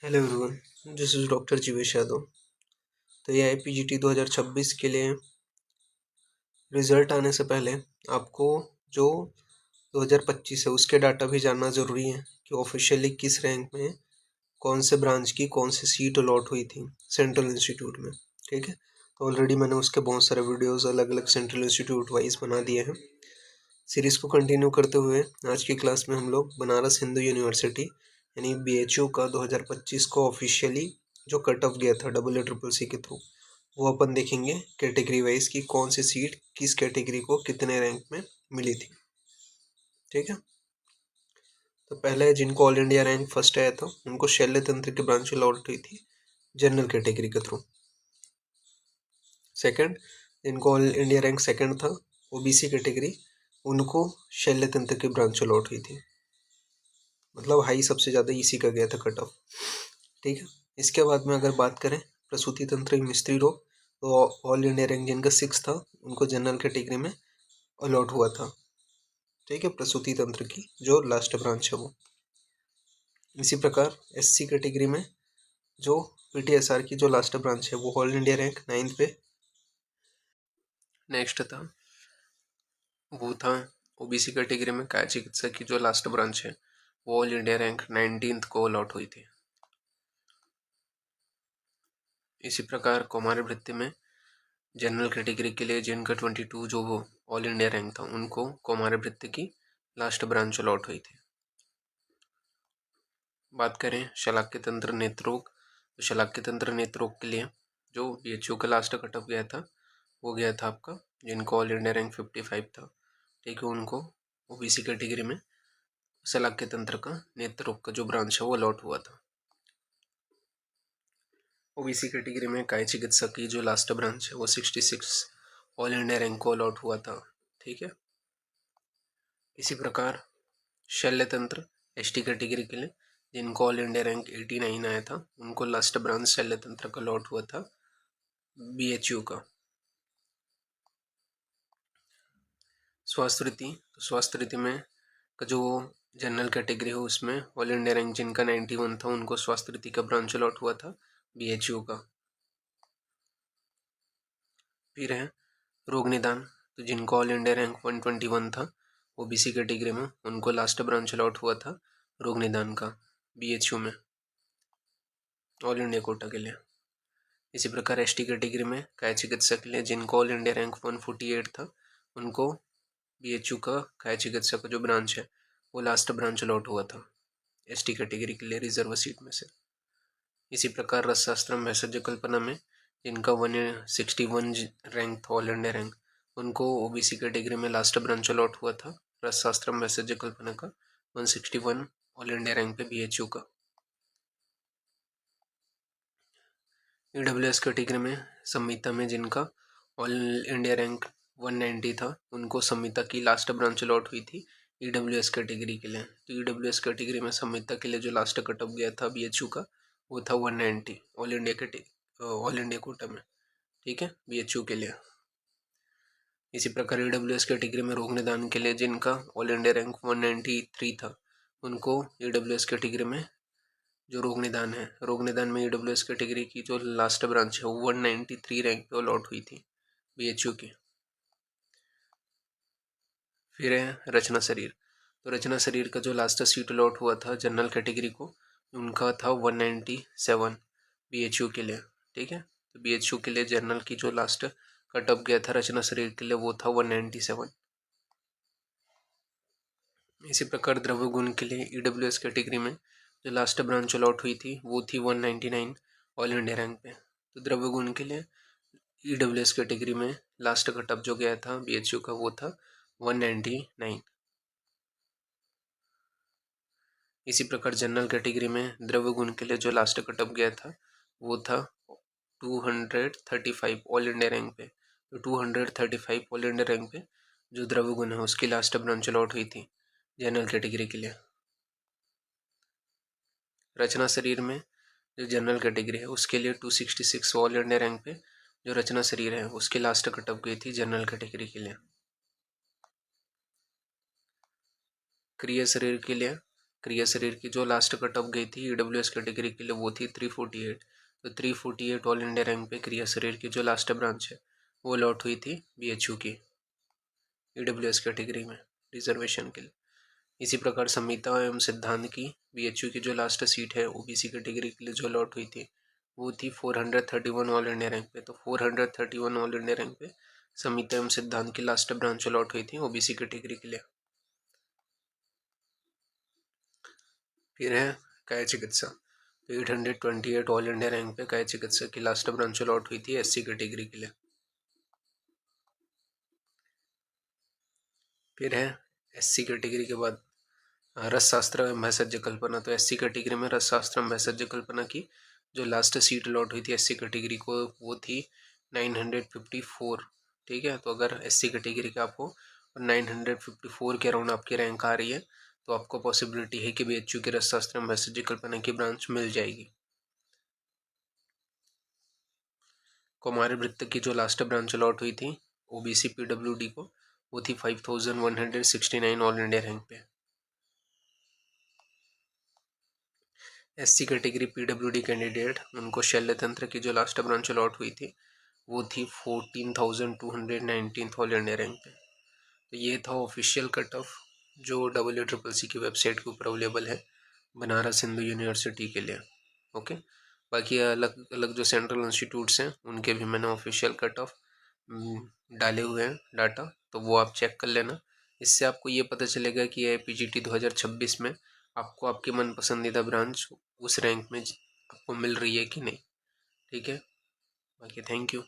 Hello everyone, this is doctor Jeevesh Yadav. तो ये IPGT 2026 के लिए रिज़ल्ट आने से पहले आपको जो 2025 है उसके डाटा भी जानना ज़रूरी है कि ऑफिशियली किस रैंक में कौन से ब्रांच की कौन सी सीट अलॉट हुई थी सेंट्रल इंस्टीट्यूट में। ठीक है, तो ऑलरेडी मैंने उसके बहुत सारे वीडियोस अलग अलग सेंट्रल इंस्टीट्यूट वाइज बना दिए हैं। सीरीज़ को कंटिन्यू करते हुए आज की क्लास में हम लोग बनारस हिंदू यूनिवर्सिटी यानी BHU का 2025 को ऑफिशियली जो कट ऑफ गया था AACCC के थ्रू वो अपन देखेंगे कैटेगरी वाइज की कौन सी सीट किस कैटेगरी को कितने रैंक में मिली थी। ठीक है, तो पहले जिनको ऑल इंडिया रैंक फर्स्ट आया था उनको शल्य तंत्र की ब्रांच अलॉट हुई थी जनरल कैटेगरी के थ्रू। सेकंड, जिनको ऑल इंडिया रैंक सेकंड था OBC कैटेगरी उनको शल्य तंत्र की ब्रांच अलॉट हुई थी। मतलब हाई सबसे ज़्यादा इसी का गया था कट ऑफ। ठीक है, इसके बाद में अगर बात करें प्रसूति तंत्र मिस्त्री रोग तो ऑल इंडिया रैंक जिनका 6 था उनको जनरल कैटेगरी में अलॉट हुआ था। ठीक है, प्रसूति तंत्र की जो लास्ट ब्रांच है वो। इसी प्रकार SC कैटेगरी में जो PTSR की जो लास्ट ब्रांच है वो ऑल इंडिया रैंक 9th पे नेक्स्ट था। वो था OBC कैटेगरी में काय चिकित्सा की जो लास्ट ब्रांच है वो ऑल इंडिया रैंक 19th को अलॉट हुई थी। इसी प्रकार कौमार्य वृत्ति में जनरल कैटेगरी के लिए जिनका 22 जो वो ऑल इंडिया रैंक था उनको कौमार्य वृत्ति की लास्ट ब्रांच अलॉट हुई थी। बात करें शलाक्य तंत्र नेत्र रोग तो शलाक्य तंत्र नेत्र रोग के लिए जो BHU का लास्ट कट ऑफ गया था वो गया था आपका जिनको ऑल इंडिया रैंक 55 था। ठीक है, उनको OBC कैटेगरी में शलाक्य तंत्र का नेत्र रोग का जो ब्रांच है वो अलॉट हुआ था। OBC कैटेगरी में काय चिकित्सा की जो लास्ट ब्रांच है वो 66 ऑल इंडिया रैंक को अलॉट हुआ था। ठीक है, इसी प्रकार शल्य तंत्र ST कैटेगरी के लिए जिनको ऑल इंडिया रैंक 89 आया था उनको लास्ट ब्रांच शल्य तंत्र का अलॉट हुआ था BHU का। स्वास्थ्य रीति तो स्वास्थ्य रीति में का जो जनरल कैटेगरी है उसमें ऑल इंडिया रैंक जिनका 91 था उनको स्वास्थ्य रीति का ब्रांच अलॉट हुआ था BHU का। फिर है रोग निदान तो जिनको ऑल इंडिया रैंक 121 था OBC कैटेगरी में उनको लास्ट ब्रांच अलॉट हुआ था रोग निदान का BHU में ऑल इंडिया कोटा के लिए। इसी प्रकार ST कैटेगरी में काय चिकित्सा के लिए जिनको ऑल इंडिया रैंक 148 था उनको BHU का काय चिकित्सा का जो ब्रांच है वो लास्ट ब्रांच अलॉट हुआ था ST कैटेगरी के लिए रिजर्व सीट में से। इसी प्रकार रसशास्त्रम भैषज कल्पना में जिनका 161 रैंक था ऑल इंडिया रैंक उनको OBC कैटेगरी में लास्ट ब्रांच अलॉट हुआ था रसशास्त्रम भैषज कल्पना का 161 ऑल इंडिया रैंक पे BHU का। EWS कैटेगरी में संहिता में जिनका ऑल इंडिया रैंक 190 था उनको संहिता की लास्ट ब्रांच अलॉट हुई थी EWS कैटेगरी के लिए। तो EWS कैटेगरी में संहिता के लिए जो लास्ट कट ऑफ गया था BHU का वो था 190 ऑल इंडिया कोटा में। ठीक है, BHU के लिए। इसी प्रकार EWS कैटेगरी में रोग निदान के लिए जिनका ऑल इंडिया रैंक 193 था उनको EWS कैटेगरी में जो रोग निदान है रोग निदान में EWS कैटेगरी की जो लास्ट ब्रांच है वो 193 रैंक पे अलॉट हुई थी BHU की। फिर है रचना शरीर तो रचना शरीर का जो लास्ट सीट अलॉट हुआ था जनरल कैटेगरी को उनका था 197 BHU के लिए। ठीक है, तो BHU के लिए जनरल की जो लास्ट कट ऑफ गया था रचना शरीर के लिए वो था 197। इसी प्रकार द्रव्य गुण के लिए EWS कैटेगरी में जो लास्ट ब्रांच अलॉट हुई थी वो थी 199 ऑल इंडिया रैंक पे। तो द्रव्य गुण के लिए EWS कैटेगरी में लास्ट कट ऑफ जो गया था BHU का वो था 199। इसी प्रकार जनरल कैटेगरी में द्रव्य गुण के लिए जो लास्ट कट ऑफ गया था वो था 235 ऑल इंडिया रैंक पे। तो 235 ऑल इंडिया रैंक पे जो द्रव्य गुण है उसकी लास्ट ब्रांच अलॉट हुई थी जनरल कैटेगरी के लिए। रचना शरीर में जो जनरल कैटेगरी है उसके लिए 266 ऑल इंडिया रैंक पे जो रचना शरीर है उसकी लास्ट कट ऑफ गई थी जनरल कैटेगरी के लिए। क्रिया शरीर के लिए क्रिया शरीर की जो लास्ट कट ऑफ गई थी EWS कैटेगरी के लिए वो थी 348। तो 348 ऑल इंडिया रैंक पे क्रिया शरीर की जो लास्ट ब्रांच है वो अलॉट हुई थी BHU की EWS कैटेगरी में रिजर्वेशन के लिए। इसी प्रकार संहिता एवं सिद्धांत की BHU की जो लास्ट सीट है OBC कैटेगरी के लिए जो अलॉट हुई थी वो थी 431 ऑल इंडिया रैंक पे। तो 431 ऑल इंडिया रैंक पे संहिता एवं सिद्धांत की लास्ट ब्रांच अलॉट हुई थी OBC कैटेगरी के लिए। फिर है काय चिकित्सा। तो 828 ऑल इंडिया रैंक पे काय चिकित्सा की लास्ट ब्रांच अलॉट हुई थी SC कैटेगरी के लिए। फिर है SC कैटेगरी के बाद रसशास्त्र एवं भैषज्य कल्पना। तो SC कैटेगरी में रसशास्त्र एवं भैषज्य कल्पना की जो लास्ट सीट अलॉट हुई थी SC कैटेगरी को वो थी 954। ठीक है, तो अगर SC कैटेगरी का आपको 954 के अराउंड आपकी रैंक आ रही है तो आपको पॉसिबिलिटी है कि BHU की रसशास्त्र एवं भैषज्य कल्पना की ब्रांच मिल जाएगी। कुमारी वृत्त की जो लास्ट ब्रांच अलॉट हुई थी OBC PWD को वो थी 5169 ऑल इंडिया रैंक पे। SC कैटेगरी PWD कैंडिडेट उनको शल्य तंत्र की जो लास्ट ब्रांच अलॉट हुई थी वो थी 14,219 ऑल इंडिया रैंक पे। तो ये था ऑफिशियल कट ऑफ जो WSSC की वेबसाइट के ऊपर अवेलेबल है बनारस हिंदू यूनिवर्सिटी के लिए। ओके, बाकी अलग अलग जो सेंट्रल इंस्टीट्यूट्स हैं उनके भी मैंने ऑफिशियल कट ऑफ डाले हुए हैं डाटा, तो वो आप चेक कर लेना। इससे आपको ये पता चलेगा कि AIPGT 2026 में आपको आपकी मन पसंदीदा ब्रांच उस रैंक में आपको मिल रही है कि नहीं। ठीक है, बाकी थैंक यू।